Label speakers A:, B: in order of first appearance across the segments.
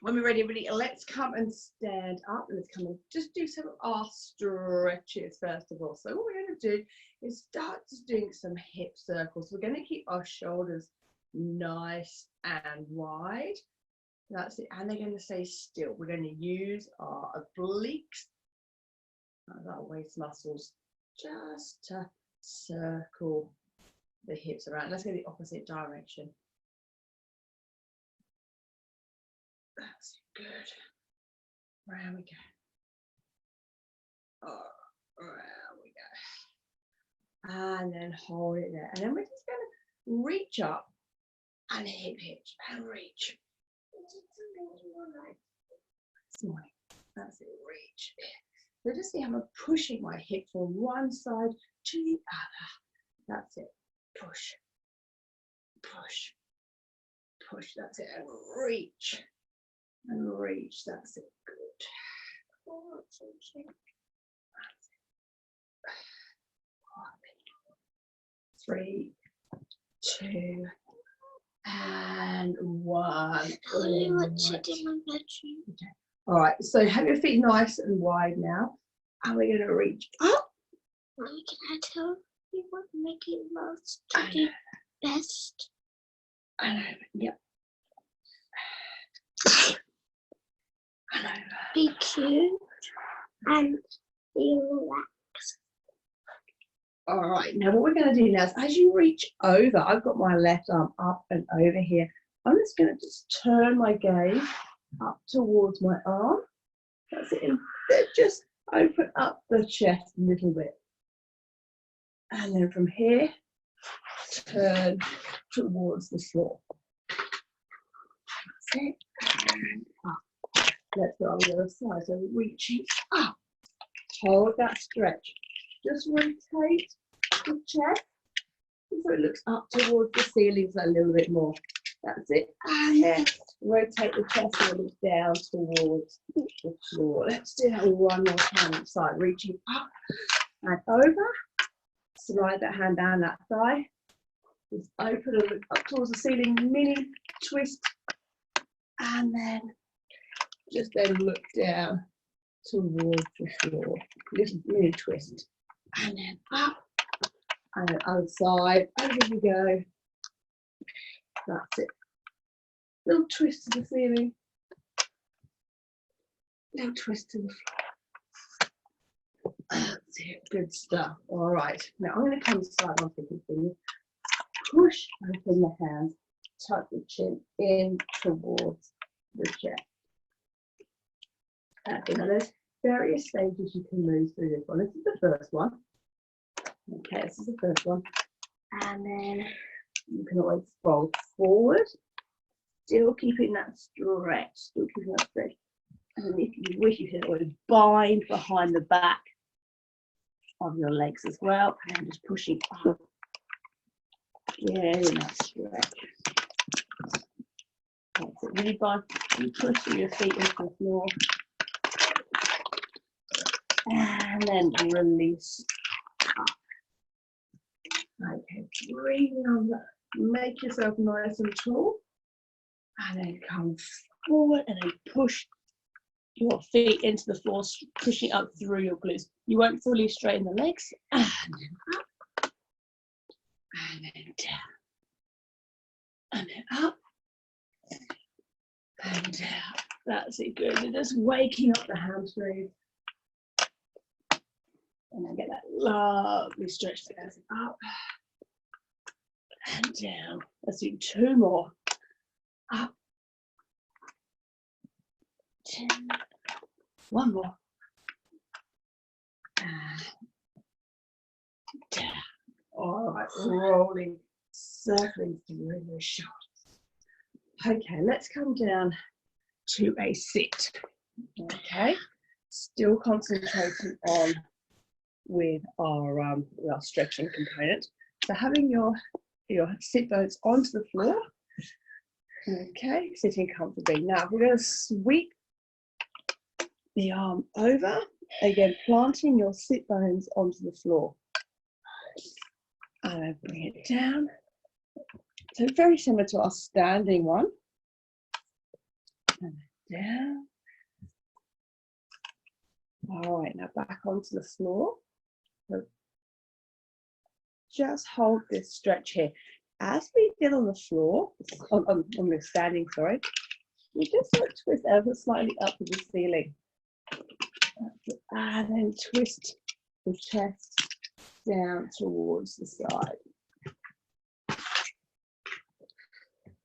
A: When we're ready, everybody, let's come and stand up. Let's come and just do some of our stretches first of all. So what we're going to do is start just doing some hip circles. We're going to keep our shoulders nice and wide. That's it. And they're going to stay still. We're going to use our obliques, our waist muscles, just to circle the hips around. Let's go the opposite direction. That's good. Round we go. Oh, round we go. And then hold it there. And then we're just going to reach up and hip hitch and reach. This morning. That's it. Reach. So just see how I'm pushing my hip from one side to the other. That's it. Push. Push. Push. That's it. And reach. And reach, that's it, good. 3, 2, and 1. Okay. All right, so have your feet nice and wide now, and we're going to reach up.
B: Can I tell you what make it most to do best?
A: And over, yep. And over.
B: Be cute and be relaxed.
A: All right, now what we're going to do now is as you reach over, I've got my left arm up and over here. I'm just going to just turn my gaze up towards my arm. That's it. And then just open up the chest a little bit. And then from here, turn towards the floor. That's it. And up. Let's go on the other side. So reaching up. Hold that stretch. Just rotate the chest so it looks up towards the ceilings a little bit more. That's it. And then rotate the chest so it looks down towards the floor. Let's do that one more time each side. Reaching up and over. Slide that hand down that thigh. Just open and look up towards the ceiling. Mini twist. And then just then look down towards the floor. Little mini twist. And then up. And then other side. Over you go. That's it. Little twist to the ceiling. Little twist to the floor. That's it. Good stuff. All right. Now I'm going to come side on thinking fingers. Push open the hands. Tuck the chin in towards the chest. Okay, now there's various stages you can move through this one. This is the first one. Okay, this is the first one. And then you can always fold forward, still keeping that stretch, still keeping that stretch. And if you wish, you can always bind behind the back of your legs as well. And just pushing up. Getting that stretch. That's it. Really bind, you push your feet into the floor. And then release up. Okay, breathe on that. Make yourself nice and tall. And then come forward and then push your feet into the floor, pushing up through your glutes. You won't fully straighten the legs. And then up. And then down. And then up. And down. That's it, good. You're just waking up the hamstrings. And then get that lovely stretch that goes up and down. Let's do 2 more. Up. 10. 1 more. And down. All right, rolling, circling through your shoulders. Okay, let's come down to a sit. Okay, still concentrating on with our stretching component. So having your sit bones onto the floor. Okay, sitting comfortably. Now we're going to sweep the arm over, again planting your sit bones onto the floor. And bring it down. So very similar to our standing one. And down. All right, now back onto the floor. So just hold this stretch here. As we did on the floor, on the standing, sorry, you just like twist ever slightly up to the ceiling. And then twist the chest down towards the side.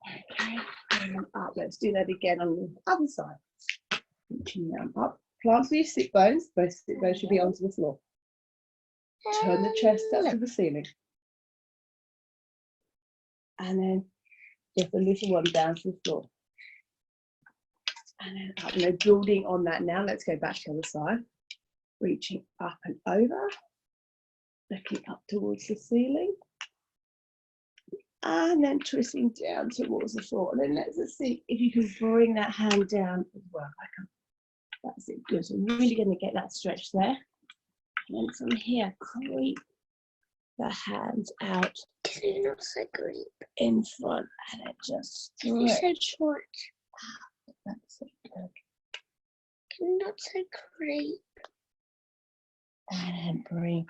A: Okay, and up. Let's do that again on the other side. Reaching down up. Plant your sit bones. Both sit bones should be onto the floor. Turn the chest up to the ceiling. And then just a little one down to the floor. And then up, building on that now. Let's go back to the other side. Reaching up and over. Looking up towards the ceiling. And then twisting down towards the floor. And then let's see if you can bring that hand down as well. That's it, good. So really going to get that stretch there. And then from here, creep the hands out.
B: Can you not say creep?
A: In front, and then just
B: Can you say
A: stretch.
B: short?
A: That's it, good.
B: Can you not say creep?
A: And then bring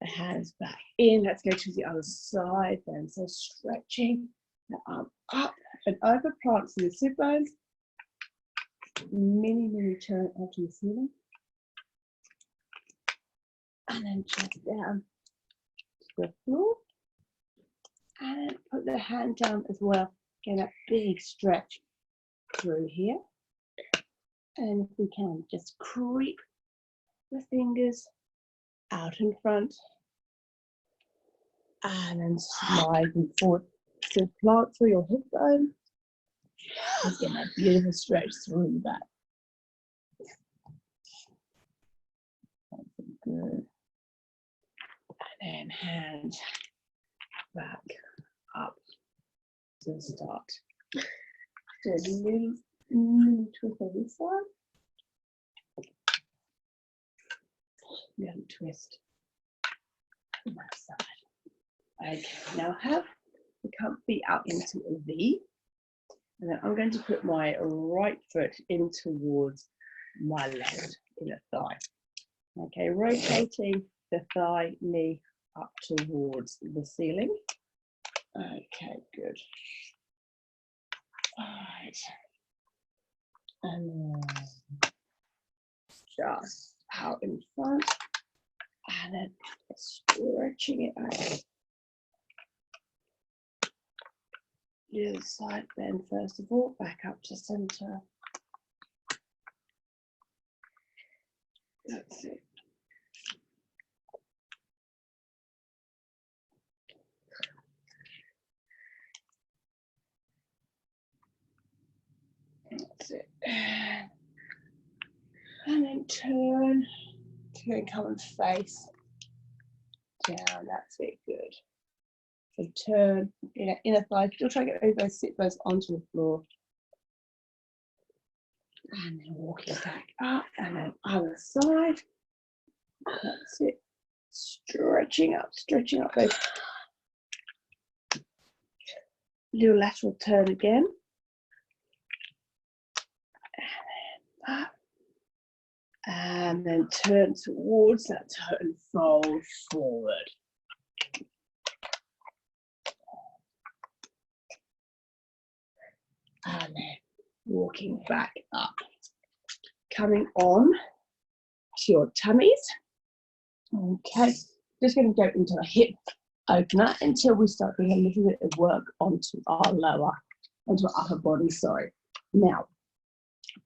A: the hands back in. Let's go to the other side then. So stretching the arm up and over, plants to the sit bones. Mini turn onto the ceiling. And then chest down to the floor. And then put the hand down as well. Get a big stretch through here. And if we can, just creep the fingers out in front. And then slide them forward. So plant through your hip bone. Just get that beautiful stretch through that. That's good. And then hands back up to the start. Do a little twist on this side. Then twist on that side. Okay, now have the feet out into a V. And then I'm going to put my right foot in towards my left inner thigh. Okay, rotating the thigh, knee up towards the ceiling. Okay, good. All right. And then just out in front. And then stretching it out. The other side then, first of all, back up to center. That's it. That's it. And then turn come and face down. That's it, good. So turn, inner thigh, still try to get over, sit bones onto the floor. And then walking back up, and then other side. That's it. Stretching up those. Little lateral turn again. And then up. And then turn towards that toe and fold forward. And then walking back up. Coming on to your tummies. Okay, just going to go into a hip opener until we start doing a little bit of work onto our upper body, sorry. Now,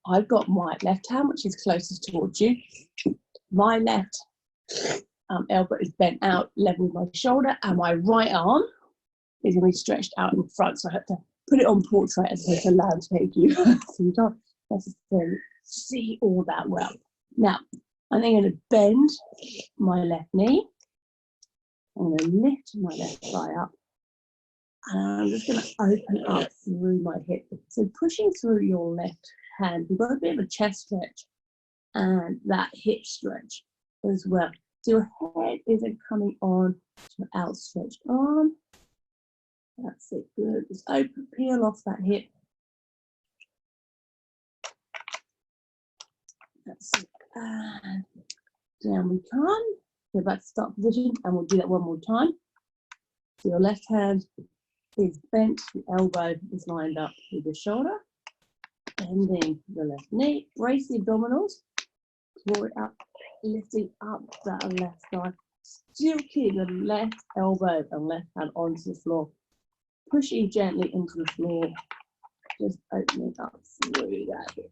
A: I've got my left hand, which is closest towards you. My left elbow is bent out, level with my shoulder, and my right arm is going to be stretched out in front. So I have to put it on portrait as opposed to landscape you. So you don't necessarily see all that well. Now, I'm then going to bend my left knee. I'm going to lift my left thigh up. And I'm just going to open up through my hip. So pushing through your left hand, you've got a bit of a chest stretch and that hip stretch as well. So your head isn't coming on to your outstretched arm. That's it, good. Just open, peel off that hip. That's it. And down we come. Go back to start position, and we'll do that one more time. So your left hand is bent, the elbow is lined up with the shoulder. Bending the left knee, brace the abdominals, draw it up, lifting up that left thigh. Still keep the left elbow and left hand onto the floor. Pushing gently into the floor, just opening up through that hip.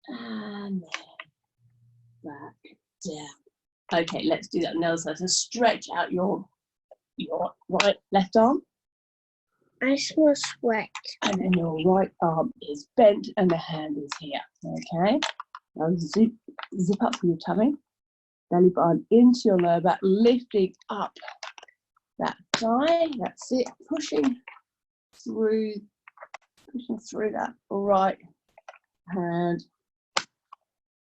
A: And then back down. Okay, let's do that now. So stretch out your right, left arm.
B: I smell sweat.
A: And then your right arm is bent and the hand is here. Okay. Now zip up from your tummy. Belly button into your lower back, lifting up that thigh. That's it. Pushing through that right hand.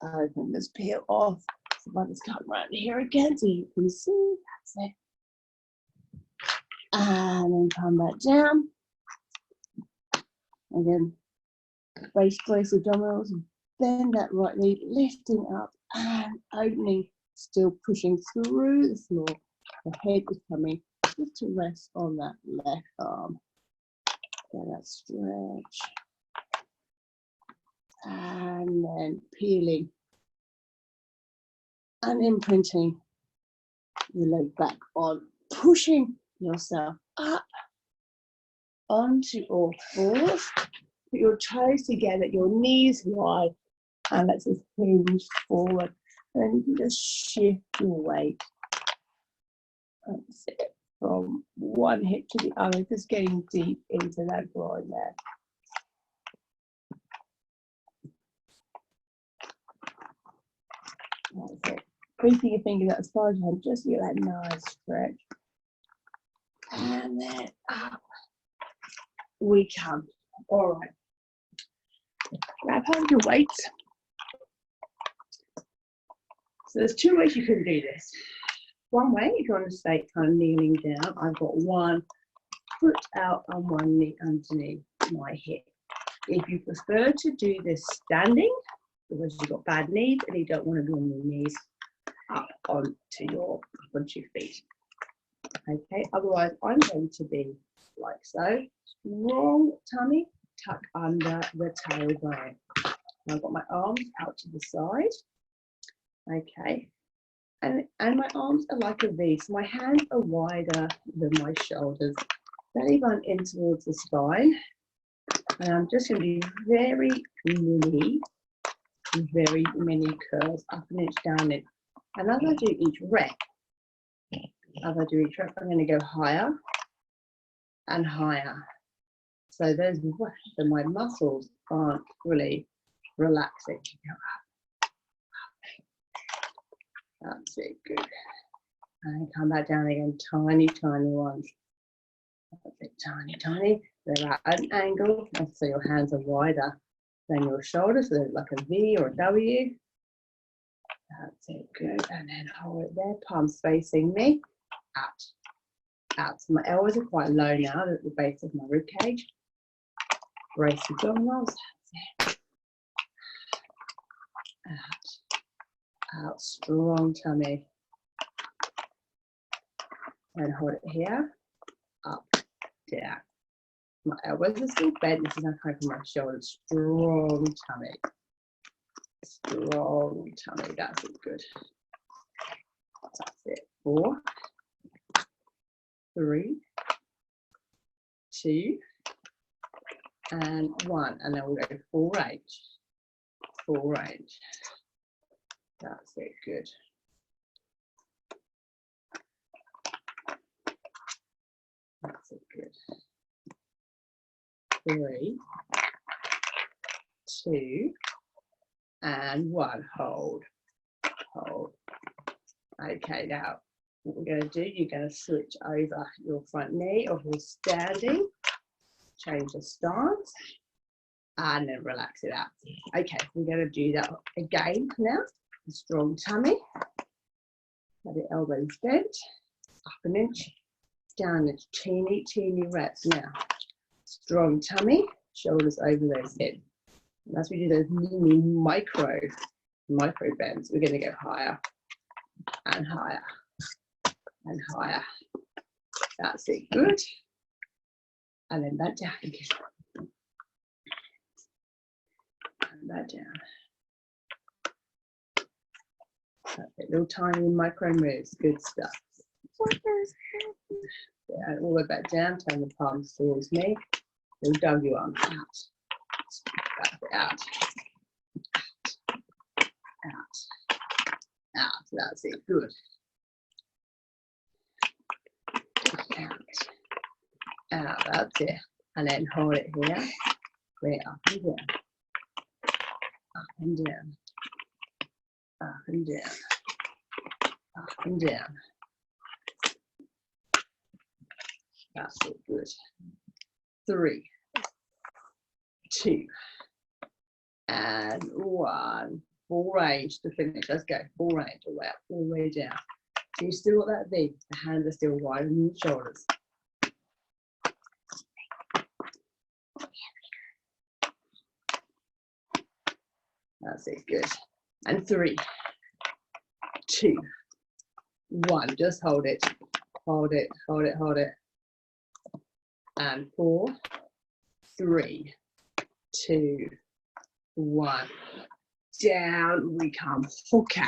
A: Open this peel off. So let us come around here again so you can see. That's it. And then come back down. Again, brace abdominals, bend that right knee, lifting up and opening, still pushing through the floor. The head is coming just to rest on that left arm. Get that stretch. And then peeling and imprinting the leg back on, pushing yourself up onto all fours. Put your toes together, your knees wide, and let's just hinge forward. And then you can just shift your weight. That's it. From one hip to the other, just getting deep into that groin there. That's it. Creeping your fingers out as far as you can, just to get that nice stretch. And then up we come. All right. Grab hold of your weights. So there's two ways you can do this. One way, if you want to stay kind of kneeling down, I've got one foot out and one knee underneath my hip. If you prefer to do this standing, because you've got bad knees and you don't want to be on your knees, up onto your feet. Okay, otherwise I'm going to be like so. Strong tummy, tuck under the tailbone. I've got my arms out to the side. Okay, and my arms are like a V, so my hands are wider than my shoulders. Belly button in towards the spine. And I'm just going to be very mini curls, up an inch, down an inch. And as I do each rep, I'm going to go higher and higher. So those reps and my muscles aren't really relaxing. That's it, good. And come back down again, tiny ones. That's it, tiny. They're at an angle, and so your hands are wider than your shoulders, so they're like a V or a W. That's it, good. And then hold it there, palms facing me, out. So my elbows are quite low now at the base of my rib cage. Brace the abdominals. That's it. Out, strong tummy. And hold it here, up, down. My elbows are still bent. This is not coming from my shoulders. Strong tummy. Strong tummy. That's it. Good. That's it. 4, 3, 2, and 1. And then we'll go full range. Full range. That's it. Good. That's it. Good. 3, 2, and 1. Hold. Okay, now what we're going to do, you're going to switch over your front knee, or if you're standing, change the stance, and then relax it out. Okay, we're going to do that again now. A strong tummy, let the elbows bent, up an inch, down an inch, teeny reps now. Strong tummy, shoulders over those hips. And as we do those mini micro bends, we're going to go higher and higher and higher. That's it, good. And then that down again. And that down. Perfect. Little tiny micro moves, good stuff. Yeah, all the way back down, turn the palms towards me. Little doggy arm out. Out. Out. That's it, good. Out, that's it. And then hold it here. Way up and down. Up and down. Up and down. Up and down. That's it, good. 3, 2, and 1. Full range to finish. Let's go. Full range, all the way up, all the way down. So you still got that V. The hands are still wide on the shoulders. That's it, good. And 3, 2, 1. Just hold it. Hold it, hold it, hold it. And 4, 3, 2, 1. Down we come. Okay,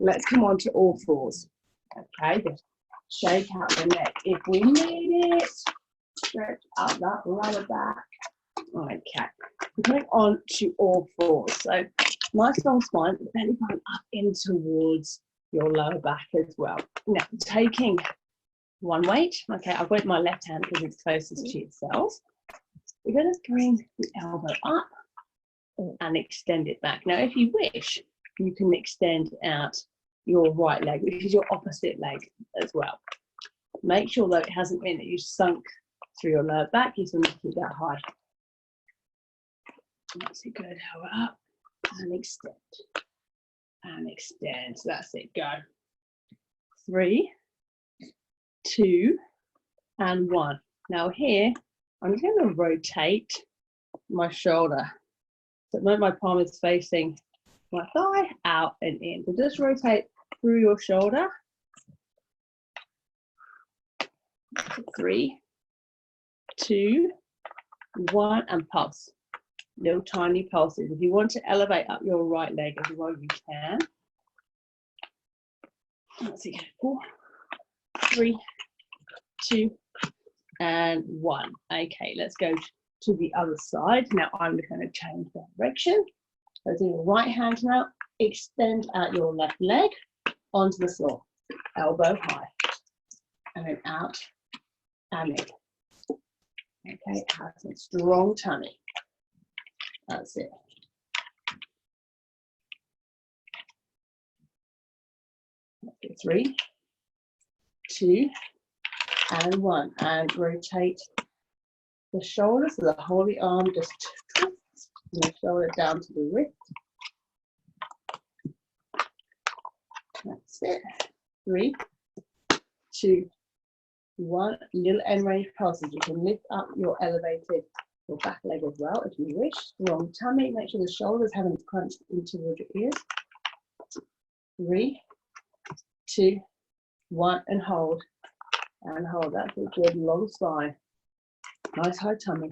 A: let's come on to all fours. Okay, just shake out the neck if we need it. Stretch up that lower back. Okay, we're going on to all fours. So nice long spine, belly button up in towards your lower back as well. Now taking one weight. Okay, I've got my left hand because it's closest to yourself. We're going to bring the elbow up and extend it back. Now, if you wish, you can extend out your right leg, which is your opposite leg as well. Make sure though it hasn't been that you sunk through your lower back. You want to keep that high. That's it, good. Elbow up and extend. And extend. So that's it, go. 3, 2, and 1. Now here, I'm going to rotate my shoulder. So my palm is facing my thigh, out and in. So just rotate through your shoulder. 3, 2, 1, and pulse. Little tiny pulses. If you want to elevate up your right leg as well, you can. Let's see, 4, 3, 2, and 1. Okay, let's go to the other side. Now I'm going to change direction. So do your right hand now. Extend out your left leg onto the floor. Elbow high. And then out and in. Okay, have some strong tummy. That's it. Okay, 3, 2, and 1. And rotate the shoulder, so the whole arm just twists the shoulder down to the wrist. That's it. 3, 2, 1. Little end range pulses. You can lift up your your back leg as well if you wish. Strong tummy. Make sure the shoulders haven't crunched into your ears. 3, 2, 1, and hold. And hold. That's a good long spine. Nice high tummy.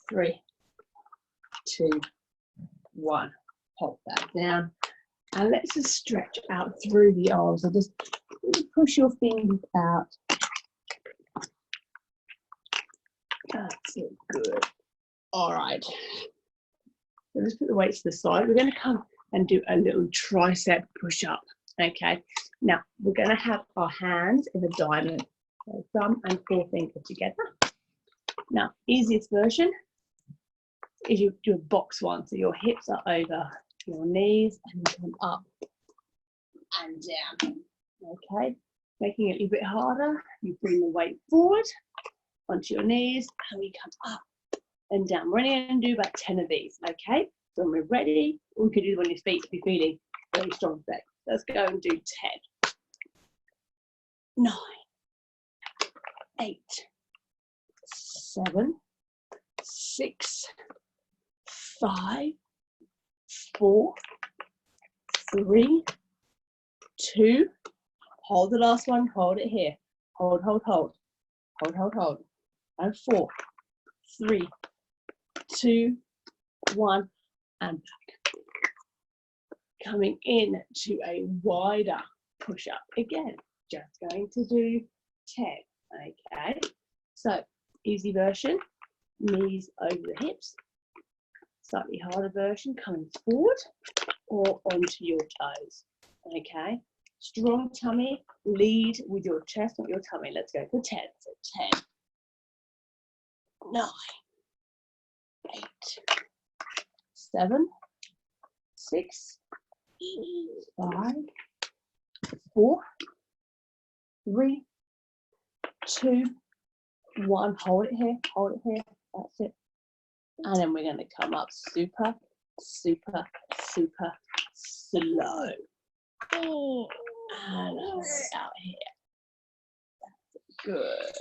A: 3, 2, 1. Pop that down. And let's just stretch out through the arms. So just push your fingers out. That's it, good. All right. So let's put the weights to the side. We're going to come and do a little tricep push-up. Okay. Now, we're going to have our hands in a diamond. So thumb and forefinger together. Now, easiest version is you do a box one. So your hips are over your knees and you come up and down. Okay. Making it a little bit harder, you bring the weight forward onto your knees and we come up and down. We're only going to do about 10 of these. Okay. So when we're ready, we could do them on your feet if you're feeling very strong today. Let's go and do 10, 9, 8, 7, 6, 5, 4, 3, 2. Hold the last one. Hold it here. Hold, hold, hold. Hold, hold, hold. And 4, 3, 2, 1. And back. Coming in to a wider push-up. Again, just going to do 10. Okay. So, easy version. Knees over the hips. Slightly harder version, coming forward or onto your toes. Okay. Strong tummy, lead with your chest, not your tummy. Let's go for 10. So 10, 9, 8, 7, 6, 5, 4, 3, 2, 1. Hold it here, hold it here. That's it. And then we're going to come up super, super, super slow. And hold it out here. That's good.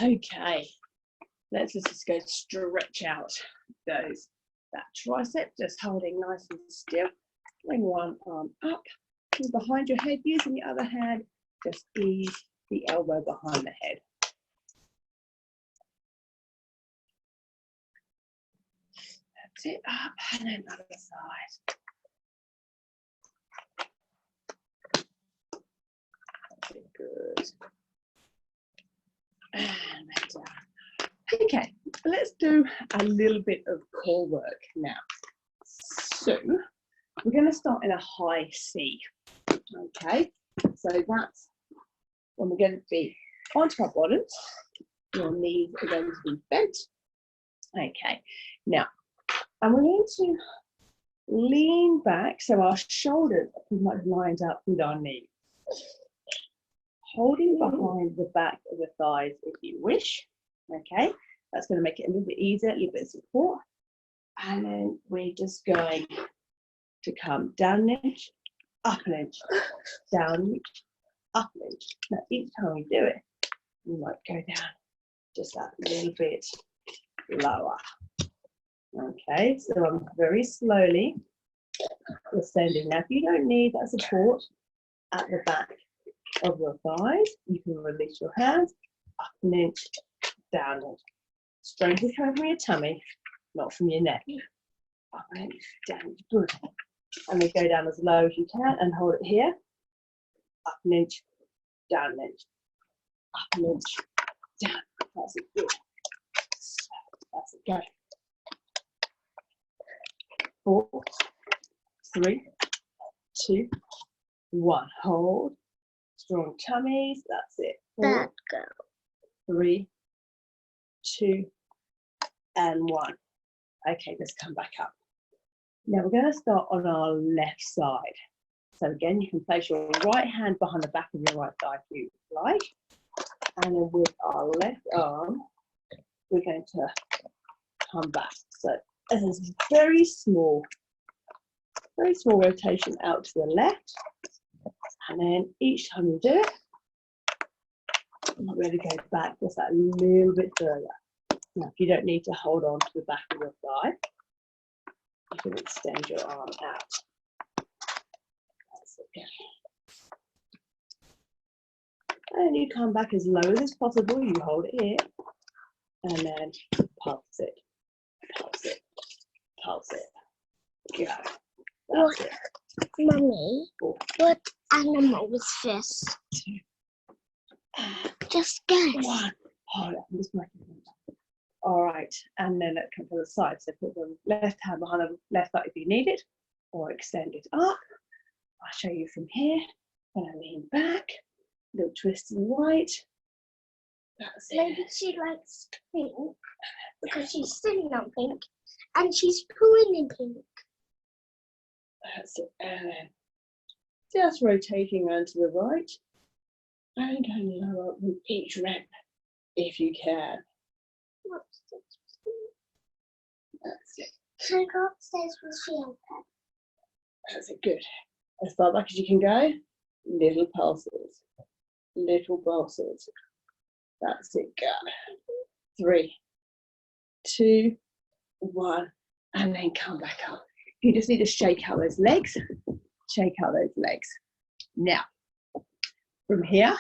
A: Okay. Let's just go stretch out that tricep, just holding nice and still. Bring one arm up, behind your head, using the other hand, just ease the elbow behind the head. That's it, up and then other side. That's it, good. And back down. Okay, let's do a little bit of core work now. So, we're going to start in a high C. Okay, so that's when we're going to be onto our bottoms. Your knees are going to be bent. Okay, now, and we're going to lean back so our shoulders are pretty much lined up with our knees. Holding behind the back of the thighs if you wish. Okay, that's going to make it a little bit easier, a little bit of support. And then we're just going to come down an inch, up an inch, down an inch, up an inch. Now each time we do it, we might go down just that little bit lower. Okay, so I'm very slowly ascending. Now if you don't need that support at the back of your thighs, you can release your hands, up an inch, down an inch. Strength is coming from your tummy, not from your neck. Up an inch, down, good. And then go down as low as you can and hold it here. Up an inch, down an inch, up an inch, down. That's it, good. That's it, go. 4, 3, 2, 1. Hold. Strong tummies. That's it. 4, 3, 2, and 1. Okay, let's come back up. Now we're going to start on our left side. So again, you can place your right hand behind the back of your right thigh if you like. And then with our left arm, we're going to come back. So this is very small rotation out to the left. And then each time you do it, I'm going to go back just that little bit further. Now, if you don't need to hold on to the back of your thigh, you can extend your arm out. That's okay. And you come back as low as possible. You hold it here, and then pulse it, pulse it, pulse it. Go. That's it.
B: Mummy, what animal is this? Just guess.
A: 1. Hold it. I'm just making it. All right, and then let's come to the side. So put the left hand behind the left thigh if you need it, or extend it up. I'll show you from here. When I lean back, little twist to the right. That's it.
B: Maybe she likes pink because she's sitting on pink and she's pooing in pink.
A: That's it. And then just rotating around to the right. And going lower with each rep if you can. That's it.
B: Can I go upstairs with Fiona?
A: That's it, good. As far back as you can go. Little pulses. Little pulses. That's it, go. 3, 2, 1, and then come back up. You just need to shake out those legs. Shake out those legs. Now, from here,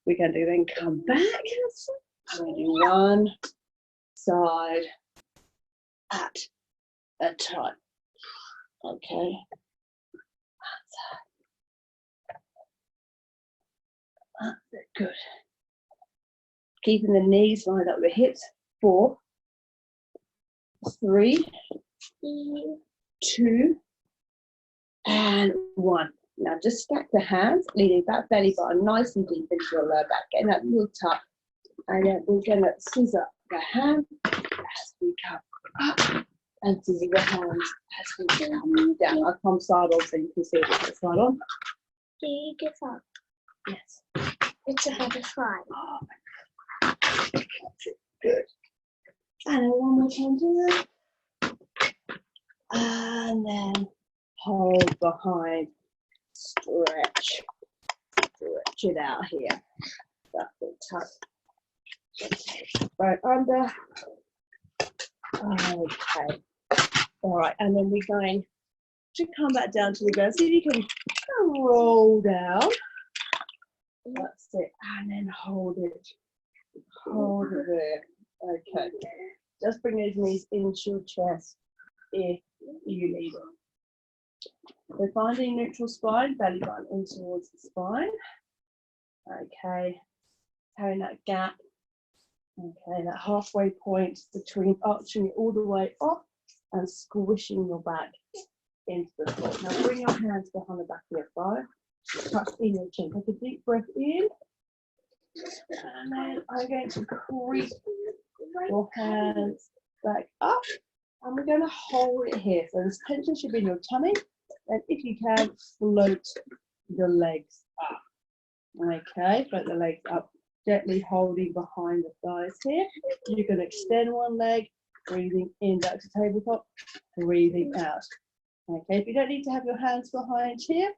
A: we're going to then come back. I'm going to do one side at a time. Okay. That's it. Good. Keeping the knees lined up with the hips. 4, 3, 2, and 1. Now just stack the hands, leaning that belly button nice and deep into your lower back, getting that little tuck. And then we're going to scissor the hand as we come up, and scissor the hands as we come down. I'll come side on so you can see it the side on.
B: Do you give up?
A: Yes.
B: It's about a 5.
A: Good. And then one more time down. And then hold behind. Stretch. Stretch it out here. That's it. Tuck. Right under. Okay. All right. And then we're going to come back down to the ground. See if you can roll down. That's it. And then hold it. Hold it there. Okay. Just bring those knees into your chest if you need it. So finding neutral spine, belly button in towards the spine. Okay. Having that gap. Okay, that halfway point between arching it all the way up and squishing your back into the floor. Now bring your hands behind the back of your thigh. Touch in your chin. Take a deep breath in. And then I'm going to creep your hands back up. And we're going to hold it here. So this tension should be in your tummy. And if you can, float the legs up. Okay, float the legs up. Gently holding behind the thighs here. You can extend one leg, breathing in back to tabletop, breathing out. Okay, if you don't need to have your hands behind here,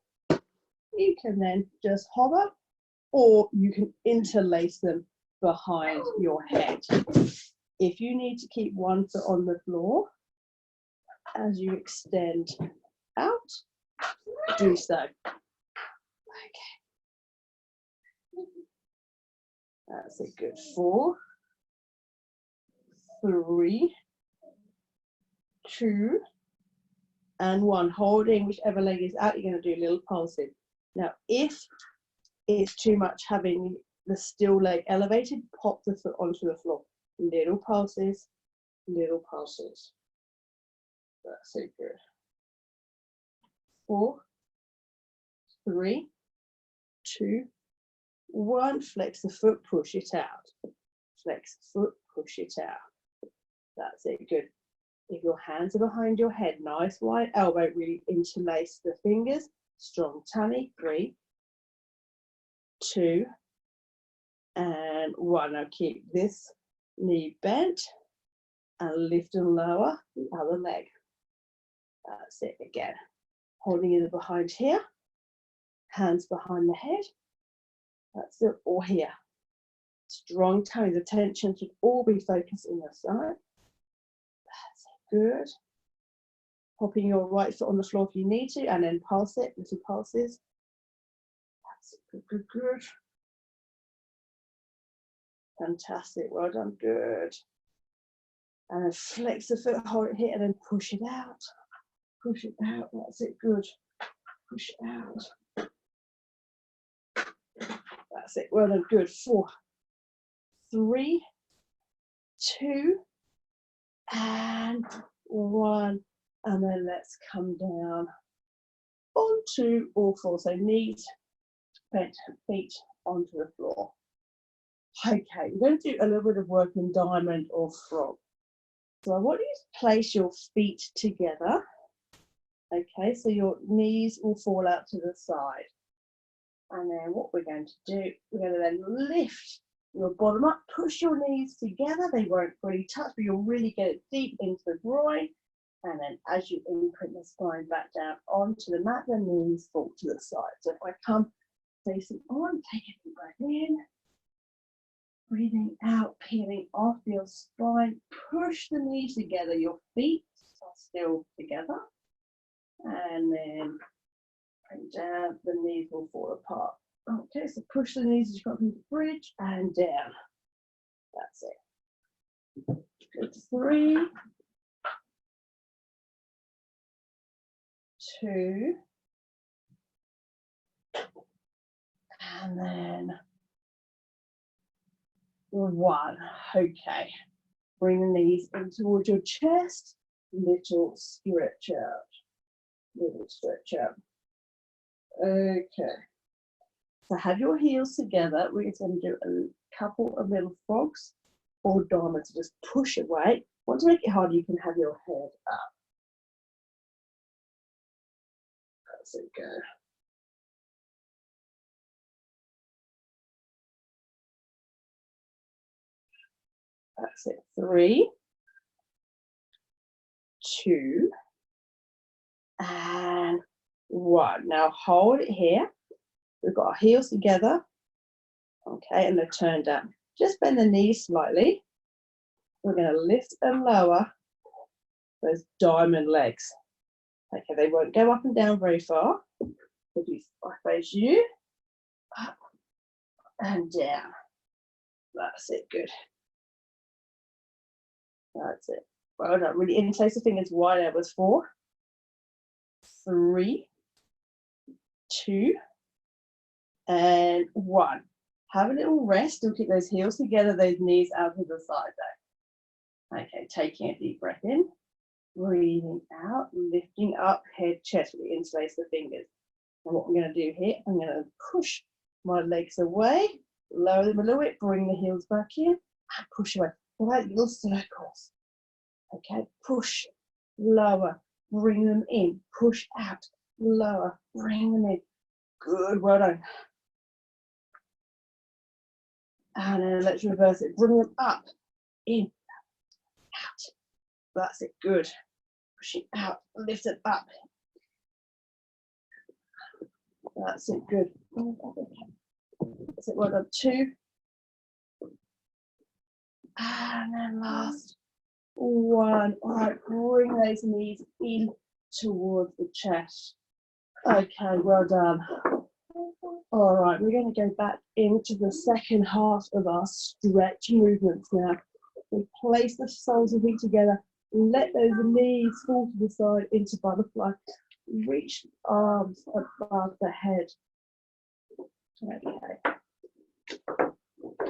A: you can then just hover, or you can interlace them behind your head. If you need to keep one foot on the floor as you extend out, do so. Okay. That's a good 4, 3, 2, and 1. Holding whichever leg is out, you're going to do a little pulsing. Now, if it's too much having the still leg elevated, pop the foot onto the floor. Little pulses, little pulses. That's it, good. 4, 3, 2, 1. Flex the foot, push it out. Flex the foot, push it out. That's it, good. If your hands are behind your head, nice wide elbow, really interlace the fingers. Strong tummy. 3, 2, and 1. Now keep this knee bent and lift and lower the other leg. That's it again. Holding it behind here. Hands behind the head. That's it, or here. Strong tummy. The tension should all be focused in the side. That's it, good. Popping your right foot on the floor if you need to, and then pulse it, little pulses. That's it, good, good, good. Fantastic, well done, good. And then flex the foot, hold it here, and then push it out. Push it out, that's it, good. Push it out. That's it, well done, good. 4, 3, 2, and 1. And then let's come down onto all fours. So knees bent, feet onto the floor. Okay, we're going to do a little bit of work in diamond or frog. So I want you to place your feet together. Okay, so your knees will fall out to the side. And then what we're going to do, we're going to then lift your bottom up, push your knees together. They won't really touch, but you'll really get it deep into the groin. And then as you imprint the spine back down onto the mat, the knees fall to the side. So if I come facing on, take a deep breath in. Breathing out, peeling off your spine. Push the knees together. Your feet are still together. And then bring down. The knees will fall apart. Okay, so push the knees as you come through the bridge and down. That's it. Good. 3, 2, and then 1. Okay. Bring the knees in towards your chest. Little stretch out. Little stretch out. Okay. So have your heels together. We're going to do a couple of little frogs or diamonds. Just push away. Want to make it harder, you can have your head up. That's it, go. That's it. 3, 2, and 1. Now hold it here. We've got our heels together. Okay, and they're turned down. Just bend the knees slightly. We're going to lift and lower those diamond legs. Okay, they won't go up and down very far. If I face you, up and down. That's it, good. That's it. Well done. Really interlace the fingers wide elbows. 4, 3, 2, and 1. Have a little rest. Still keep those heels together, those knees out to the side though. Okay, taking a deep breath in, breathing out, lifting up, head, chest. Really interlace the fingers. And what I'm going to do here, I'm going to push my legs away, lower them a little bit, bring the heels back in, and push away. Like little circles. Okay, push, lower, bring them in, push out, lower, bring them in. Good, well done. And then let's reverse it. Bring them up, in, out. That's it, good. Push it out, lift it up. That's it, good. That's it, well done. 2. And then last 1. All right, bring those knees in towards the chest. Okay, well done. All right, we're going to go back into the second half of our stretch movements now. So place the soles of feet together. Let those knees fall to the side into butterfly. Reach the arms above the head. Okay.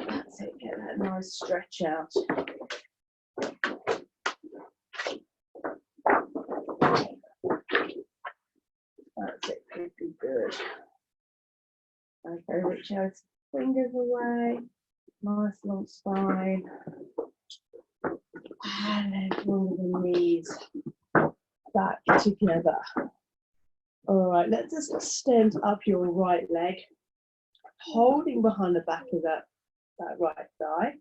A: That's it, get that nice stretch out. That's it, good, good, good. Okay, reach those fingers away, nice long spine. And then bring the knees back together. All right, let's just extend up your right leg, holding behind the back of that right thigh.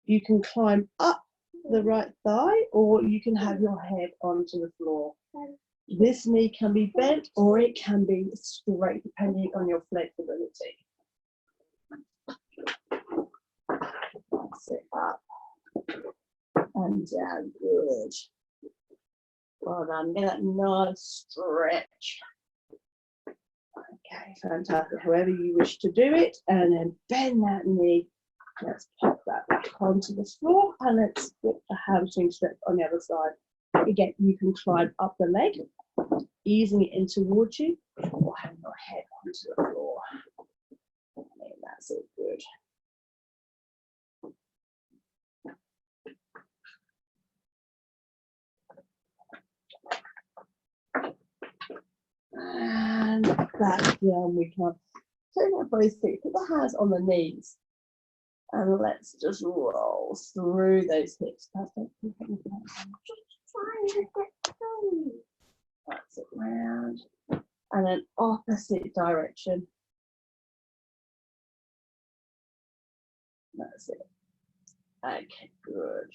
A: You can climb up the right thigh, or you can have your head onto the floor. This knee can be bent or it can be straight, depending on your flexibility. Sit up and down, good. Well done, get that nice stretch. Okay, fantastic. However you wish to do it, and then bend that knee. Let's pop that back onto the floor, and let's get the hamstring stretch on the other side. Again, you can climb up the leg, easing it in towards you, or having your head onto the floor. And that's it, good. And back down we come. Take our both feet, put the hands on the knees. And let's just roll through those hips. That's it, round. And then opposite direction. That's it. Okay, good.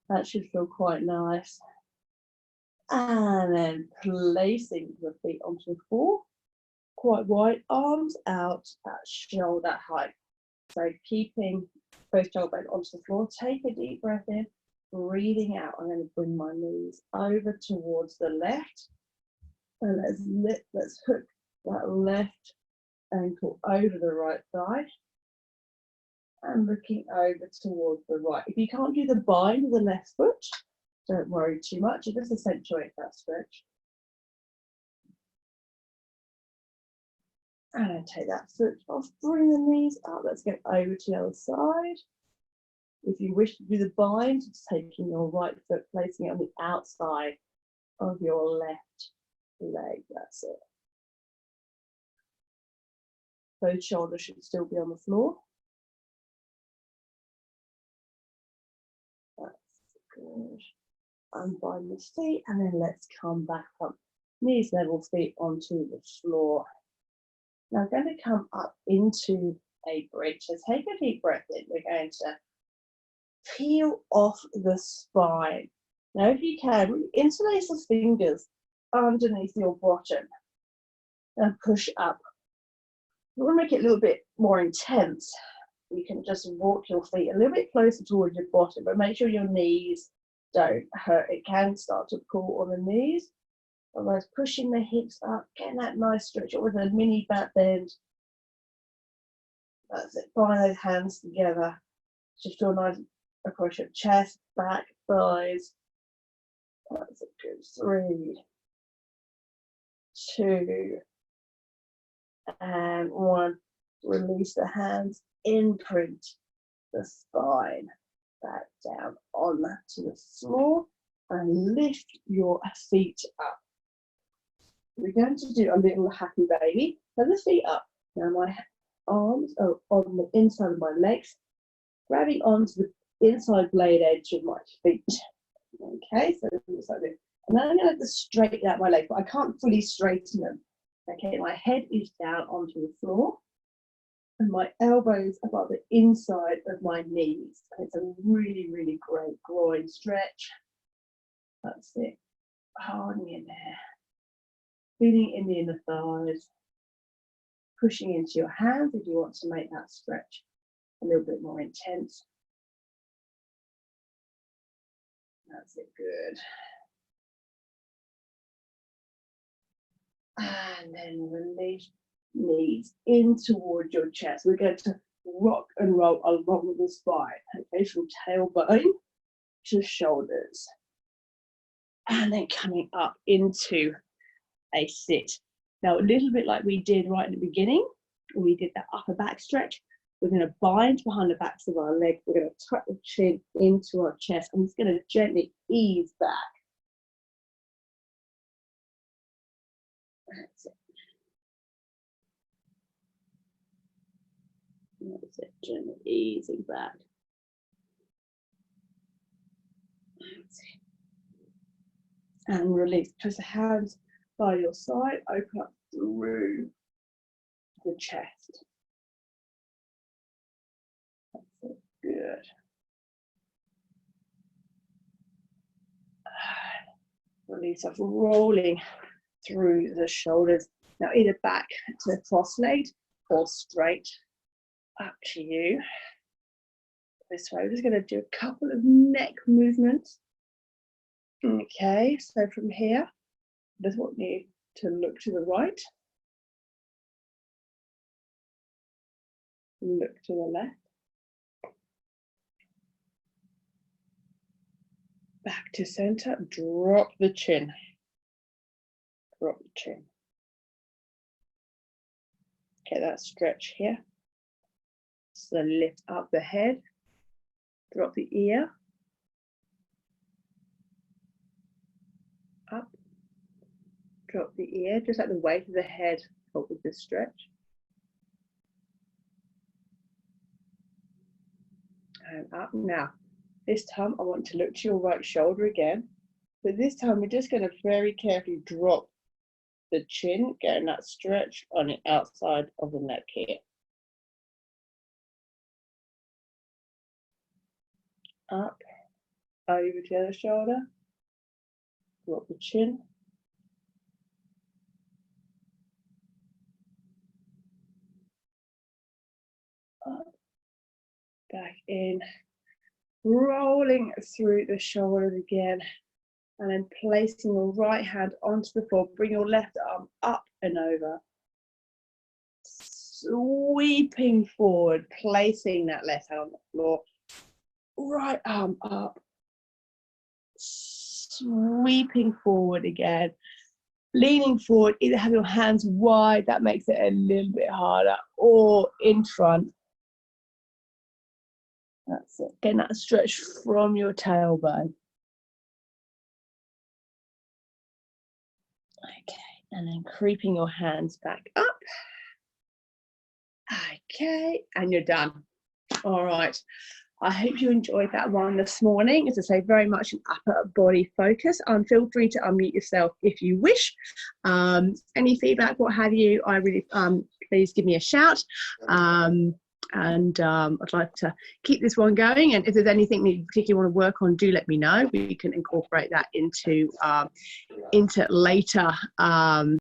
A: That should feel quite nice. And then placing the feet onto the floor. Quite wide, arms out at shoulder height. So keeping both shoulder blades onto the floor, take a deep breath in, breathing out. I'm going to bring my knees over towards the left. And let's hook that left ankle over the right thigh. And looking over towards the right. If you can't do the bind of the left foot, don't worry too much. It just accentuates that stretch. And then take that foot off, bring the knees up. Let's go over to the other side. If you wish to do the bind, just taking your right foot, placing it on the outside of your left leg. That's it. Both shoulders should still be on the floor. That's good. Unbind the feet and then let's come back up. Knees level, feet onto the floor. Now I'm going to come up into a bridge. So take a deep breath in. We're going to peel off the spine. Now if you can, interlace the fingers underneath your bottom and push up. You want to make it a little bit more intense. You can just walk your feet a little bit closer towards your bottom, but make sure your knees don't hurt. It can start to pull on the knees. Otherwise, pushing the hips up, getting that nice stretch with a mini back bend. That's it. Bind those hands together. Just feel nice across your chest, back, thighs. That's a good 3, 2, and 1. Release the hands, imprint the spine back down onto the floor and lift your feet up. We're going to do a little happy baby. So the feet up. Now my arms are on the inside of my legs, grabbing onto the inside blade edge of my feet. Okay, so it looks like this. And then I'm going to straighten out my legs, but I can't fully straighten them. Okay, my head is down onto the floor and my elbows above the inside of my knees. And it's a really, really great groin stretch. That's it. Holding in there. Feeling in the inner thighs. Pushing into your hands if you want to make that stretch a little bit more intense. That's it, good. And then release knees in towards your chest. We're going to rock and roll along the spine. Okay, from tailbone to shoulders. And then coming up into a sit. Now, a little bit like we did right at the beginning, when we did that upper back stretch, we're going to bind behind the backs of our legs. We're going to tuck the chin into our chest. I'm just going to gently ease back. That's it. That's it, gently easing back. That's it. And release. Twist the hands by your side, open up through the chest. That's it, good. Release off, rolling through the shoulders. Now either back to cross-legged or straight, up to you. This way, we're just going to do a couple of neck movements. Okay, so from here, I just want you to look to the right, look to the left, back to center, drop the chin, drop the chin. Get that stretch here. So lift up the head, drop the ear, up, drop the ear, just like the weight of the head help with this stretch. And up. Now, this time I want to look to your right shoulder again, but this time we're just going to very carefully drop the chin, getting that stretch on the outside of the neck here. Up, over to the other shoulder, drop the chin. Up, back in, rolling through the shoulders again, and then placing your right hand onto the floor. Bring your left arm up and over, sweeping forward, placing that left hand on the floor, right arm up, sweeping forward again, leaning forward. Either have your hands wide, that makes it a little bit harder, or in front. That's it. Getting that stretch from your tailbone. Okay, and then creeping your hands back up. Okay, and you're done. All right. I hope you enjoyed that one this morning. As I say, very much an upper body focus. Feel free to unmute yourself if you wish. Any feedback, what have you, I really, please give me a shout. I'd like to keep this one going. And if there's anything that you particularly want to work on, do let me know. We can incorporate that into later